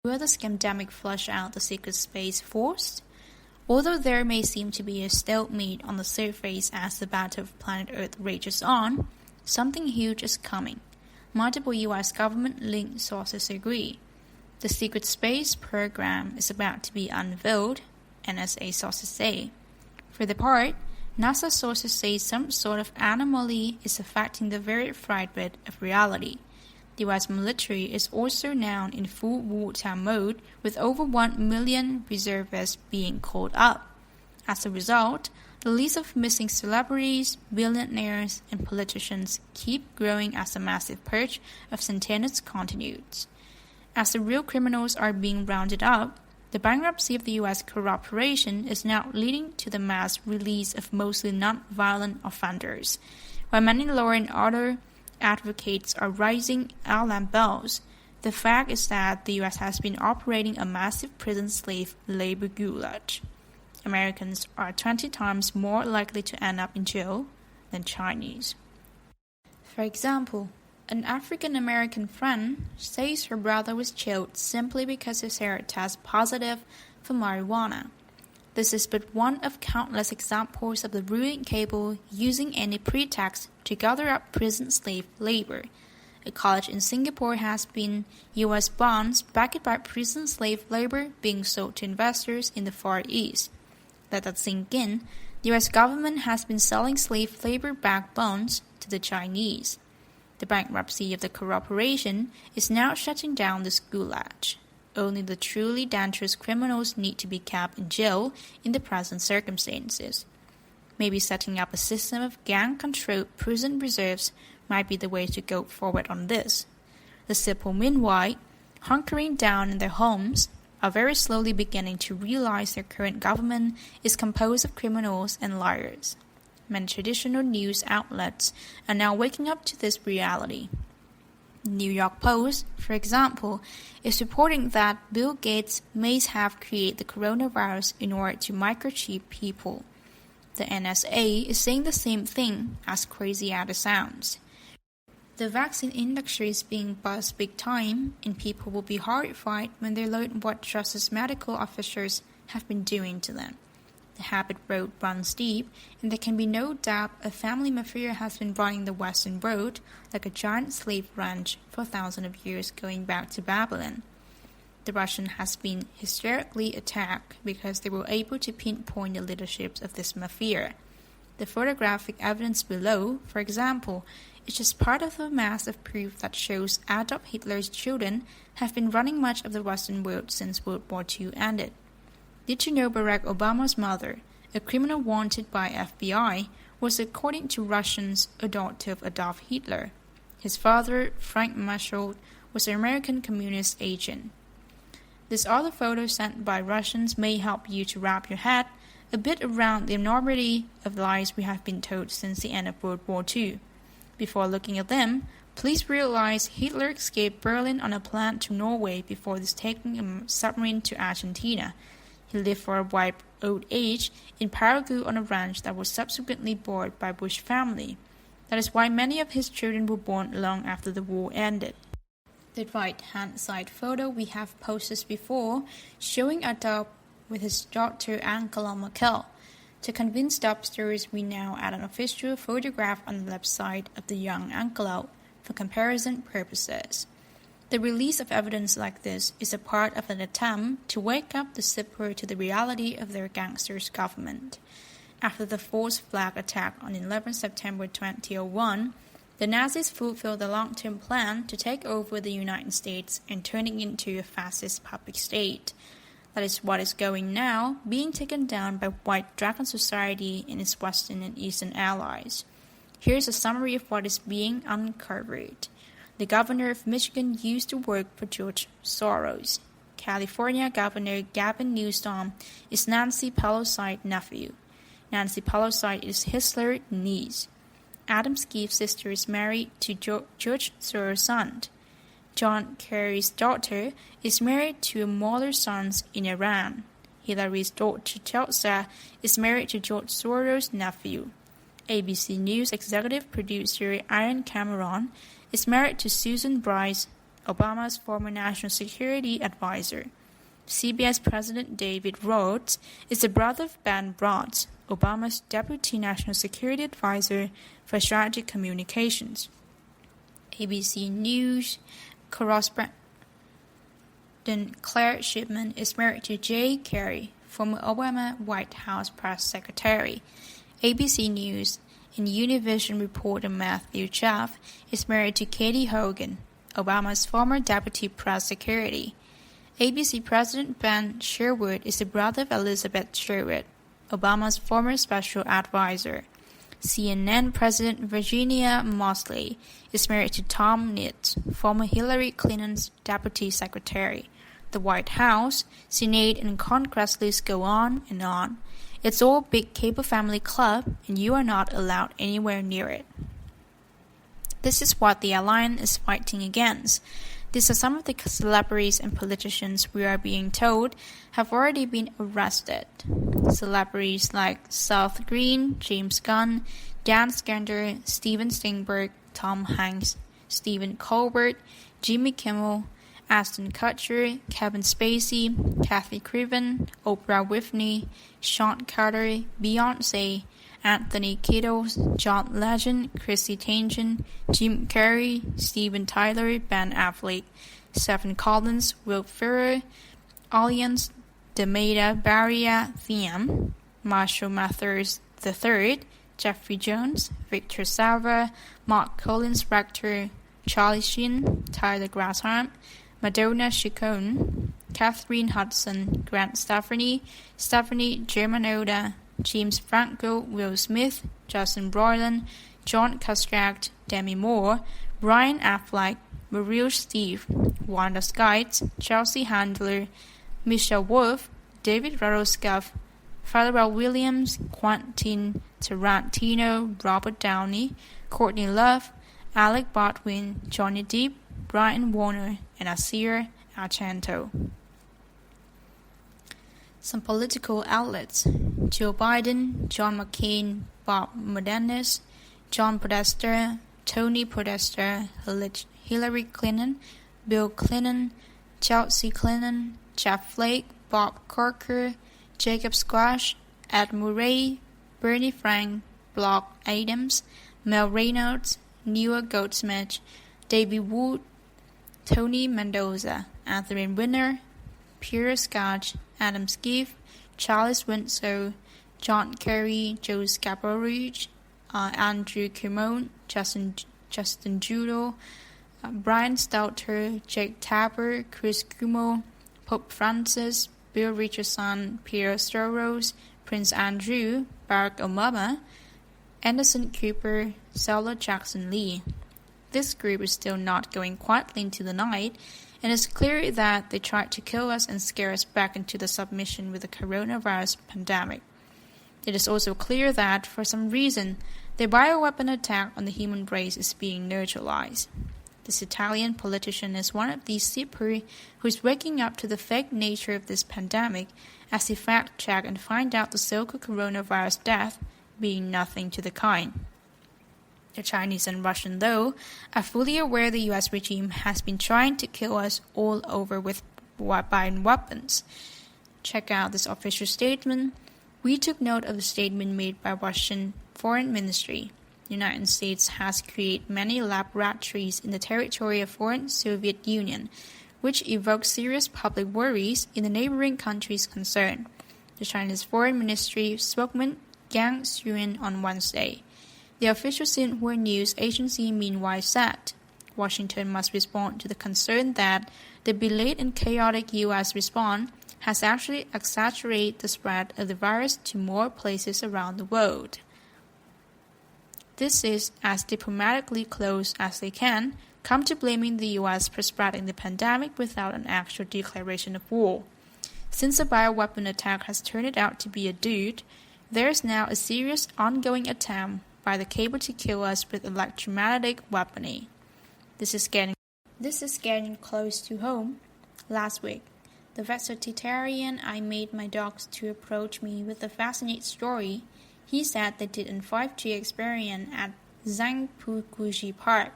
Will the SCAMDEMIC flush out the secret space force? Although there may seem to be a stalemate on the surface as the battle of planet Earth rages on, something huge is coming. Multiple U.S. government-linked sources agree. The secret space program is about to be unveiled, NSA sources say. For their part, NASA sources say some sort of anomaly is affecting the very fright bit of reality. The U.S. military is also now in full wartime mode, with over 1 million reservists being called up. As a result, the list of missing celebrities, billionaires, and politicians keep growing as the massive purge of centenars continues. As the real criminals are being rounded up, the bankruptcy of the U.S. corporation is now leading to the mass release of mostly non-violent offenders. While many law and order advocates are raising alarm bells, the fact is that the U.S. has been operating a massive prison slave labor gulag. Americans are 20 times more likely to end up in jail than Chinese. For example, an African-American friend says her brother was jailed simply because his hair tested positive for marijuana. This is but one of countless examples of the ruling cabal using any pretext to gather up prison slave labor. A college in Singapore has been U.S. bonds backed by prison slave labor being sold to investors in the Far East. Let that sink in. The U.S. government has been selling slave labor-backed bonds to the Chinese. The bankruptcy of the corporation is now shutting down this gulag. Only the truly dangerous criminals need to be kept in jail in the present circumstances. Maybe setting up a system of gang-controlled prison reserves might be the way to go forward on this. The simple, meanwhile, hunkering down in their homes, are very slowly beginning to realize their current government is composed of criminals and liars. Many traditional news outlets are now waking up to this reality. New York Post, for example, is reporting that Bill Gates may have created the coronavirus in order to microchip people. The NSA is saying the same thing, as crazy as it sounds. The vaccine industry is being buzzed big time, and people will be horrified when they learn what trusted medical officers have been doing to them. The habit road runs deep, and there can be no doubt a family mafia has been running the Western Road like a giant slave ranch for thousands of years going back to Babylon. The Russian has been hysterically attacked because they were able to pinpoint the leadership of this mafia. The photographic evidence below, for example, is just part of a mass of proof that shows Adolf Hitler's children have been running much of the Western world since World War II ended. Did you know Barack Obama's mother, a criminal wanted by FBI, was, according to Russians, a daughter of Adolf Hitler? His father, Frank Marshall, was an American communist agent. This other photo sent by Russians may help you to wrap your head a bit around the enormity of lies we have been told since the end of World War II. Before looking at them, please realize Hitler escaped Berlin on a plane to Norway before taking a submarine to Argentina. He lived for a ripe old age in Paraguay on a ranch that was subsequently bought by Bush family. That is why many of his children were born long after the war ended. The right-hand side photo we have posted before, showing Adolf with his daughter Angela Merkel. To convince dumpsters, we now add an official photograph on the left side of the young Angela for comparison purposes. The release of evidence like this is a part of an attempt to wake up the Cypriot to the reality of their gangsters' government. After the false flag attack on 11 September 2001, the Nazis fulfilled the long-term plan to take over the United States and turn it into a fascist puppet state. That is what is going now, being taken down by White Dragon Society and its Western and Eastern allies. Here's a summary of what is being uncovered. The governor of Michigan used to work for George Soros. California Governor Gavin Newsom is Nancy Pelosi's nephew. Nancy Pelosi is Hitler's niece. Adam Schiff's sister is married to George Soros' son. John Kerry's daughter is married to Muller's sons in Iran. Hillary's daughter Chelsea is married to George Soros' nephew. ABC News executive producer Ian Cameron is married to Susan Bryce Obama's former national security advisor. CBS President David Rhodes is the brother of Ben Rhodes, Obama's deputy national security advisor for strategic communications. ABC News correspondent Claire Shipman is married to Jay Carey, former Obama White House press secretary. ABC News and Univision reporter Matthew Chaff is married to Katie Hogan, Obama's former deputy press secretary. ABC President Ben Sherwood is the brother of Elizabeth Sherwood, Obama's former special advisor. CNN President Virginia Mosley is married to Tom Nitz, former Hillary Clinton's deputy secretary. The White House, Senate, and Congress list go on and on. It's all big cable family club, and you are not allowed anywhere near it. This is what the alliance is fighting against. These are some of the celebrities and politicians we are being told have already been arrested. Celebrities like Seth Green, James Gunn, Dan Skander, Steven Steinberg, Tom Hanks, Stephen Colbert, Jimmy Kimmel, Ashton Kutcher, Kevin Spacey, Kathy Griffin, Oprah Winfrey, Sean Carter, Beyonce, Anthony Kiedis, John Legend, Chrissy Teigen, Jim Carrey, Steven Tyler, Ben Affleck, Stephen Collins, Will Ferrell, Alliance, Demeta Barria Thiem, Marshall Mathers III, Jeffrey Jones, Victor Salva, Mark Collins Rector, Charlie Sheen, Tyler Grasham, Madonna Chacon, Catherine Hudson, Grant Stefani, Stephanie Germanotta, James Franco, Will Smith, Justin Roiland, John Cusack, Demi Moore, Ryan Affleck, Meryl Streep, Wanda Sykes, Chelsea Handler, Michelle Wolf, David Roscoff, Pharrell Williams, Quentin Tarantino, Robert Downey, Courtney Love, Alec Baldwin, Johnny Depp, Brian Warner, and Asir Argento. Some political outlets: Joe Biden, John McCain, Bob Menendez, John Podesta, Tony Podesta, Hillary Clinton, Bill Clinton, Chelsea Clinton, Jeff Flake, Bob Corker, Jacob Squash, Ed Murray, Bernie Frank, Block Adams, Mel Reynolds, Neil Goldsmith, David Wood, Tony Mendoza, Anthony Weiner, Pierre Scott, Adam Schiff, Charles Winslow, John Kerry, Joe Scarborough, Andrew Cuomo, Justin Trudeau, Brian Stelter, Jake Tapper, Chris Cuomo, Pope Francis, Bill Richardson, Pierre Soros, Prince Andrew, Barack Obama, Anderson Cooper, Sarah Jackson Lee. This group is still not going quietly into the night, and it's clear that they tried to kill us and scare us back into the submission with the coronavirus pandemic. It is also clear that, for some reason, the bioweapon attack on the human race is being neutralized. This Italian politician is one of these super who is waking up to the fake nature of this pandemic as he fact-check and find out the so-called coronavirus death being nothing to the kind. The Chinese and Russian, though, are fully aware the U.S. regime has been trying to kill us all over with bioweapons. Check out this official statement. We took note of a statement made by Russian Foreign Ministry. The United States has created many laboratories in the territory of former Soviet Union, which evokes serious public worries in the neighboring countries concerned, the Chinese Foreign Ministry spokesman Yang Xuan on Wednesday. The official Xinhua news agency meanwhile said, Washington must respond to the concern that the delayed and chaotic U.S. response has actually exaggerated the spread of the virus to more places around the world. This is as diplomatically close as they can come to blaming the U.S. for spreading the pandemic without an actual declaration of war. Since the bioweapon attack has turned out to be a dude, there is now a serious ongoing attempt by the cable to kill us with electromagnetic weaponry. This is getting close to home. Last week, the vegetarian I made my dogs to approach me with a fascinating story. He said they did a 5G experiment at Zhangpukuji Park,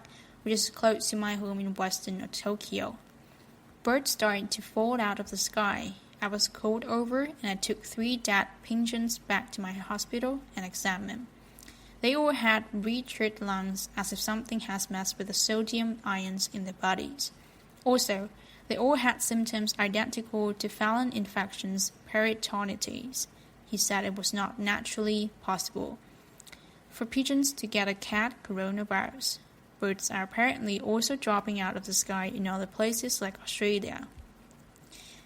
which is close to my home in western Tokyo. Birds started to fall out of the sky. I was called over and I took 3 dead pigeons back to my hospital and examined them. They all had ruptured lungs as if something has messed with the sodium ions in their bodies. Also, they all had symptoms identical to felon infections, peritonitis. He said it was not naturally possible for pigeons to get a cat coronavirus. Birds are apparently also dropping out of the sky in other places like Australia.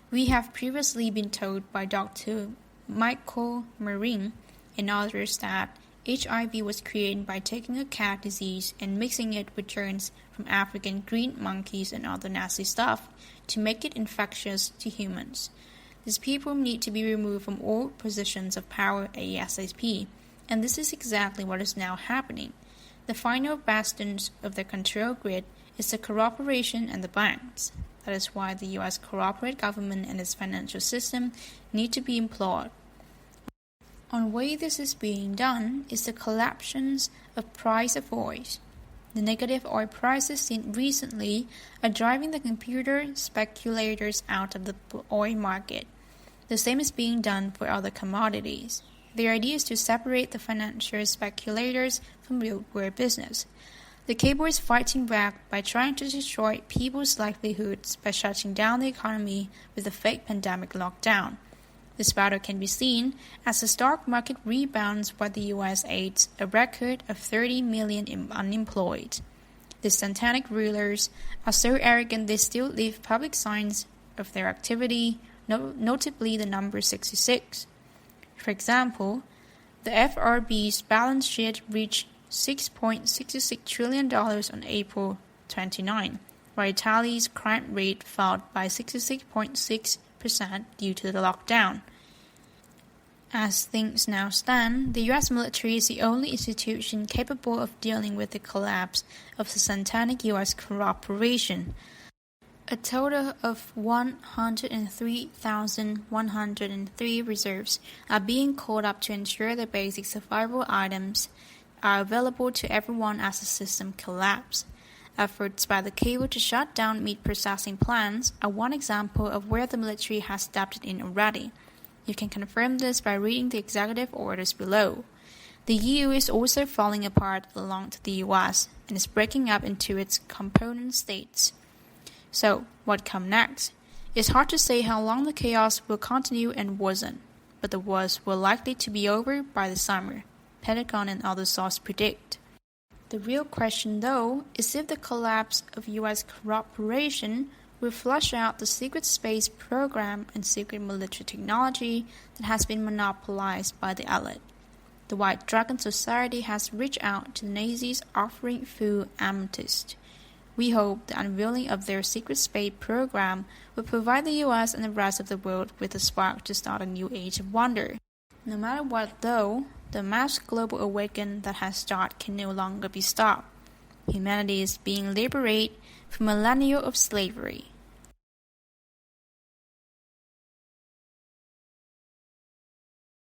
We have previously been told by Dr. Michael Marin and others that HIV was created by taking a cat disease and mixing it with germs from African green monkeys and other nasty stuff to make it infectious to humans. These people need to be removed from all positions of power ASAP, and this is exactly what is now happening. The final bastions of the control grid is the corporation and the banks. That is why the U.S. corporate government and its financial system need to be implored. On way this is being done is the collapse of price of oil. The negative oil prices seen recently are driving the computer speculators out of the oil market. The same is being done for other commodities. The idea is to separate the financial speculators from real world business. The cable is fighting back by trying to destroy people's livelihoods by shutting down the economy with a fake pandemic lockdown. This battle can be seen as the stock market rebounds while the U.S. aids a record of 30 million unemployed. The satanic rulers are so arrogant they still leave public signs of their activity, notably the number 66. For example, the FRB's balance sheet reached $6.66 trillion on April 29, while Italy's crime rate fell by 66.6% due to the lockdown. As things now stand, the U.S. military is the only institution capable of dealing with the collapse of the satanic U.S. corporation. A total of 103,103 reserves are being called up to ensure the basic survival items are available to everyone as the system collapses. Efforts by the cable to shut down meat processing plants are one example of where the military has stepped in already. You can confirm this by reading the executive orders below. The EU is also falling apart along to the US and is breaking up into its component states. So, what comes next? It's hard to say how long the chaos will continue and worsen, but the wars will likely to be over by the summer, Pentagon and other sources predict. The real question, though, is if the collapse of U.S. cooperation will flush out the secret space program and secret military technology that has been monopolized by the elite. The White Dragon Society has reached out to the Nazis offering full amnesty. We hope the unveiling of their secret space program will provide the U.S. and the rest of the world with a spark to start a new age of wonder. No matter what, though, the mass global awakening that has started can no longer be stopped. Humanity is being liberated from a millennia of slavery.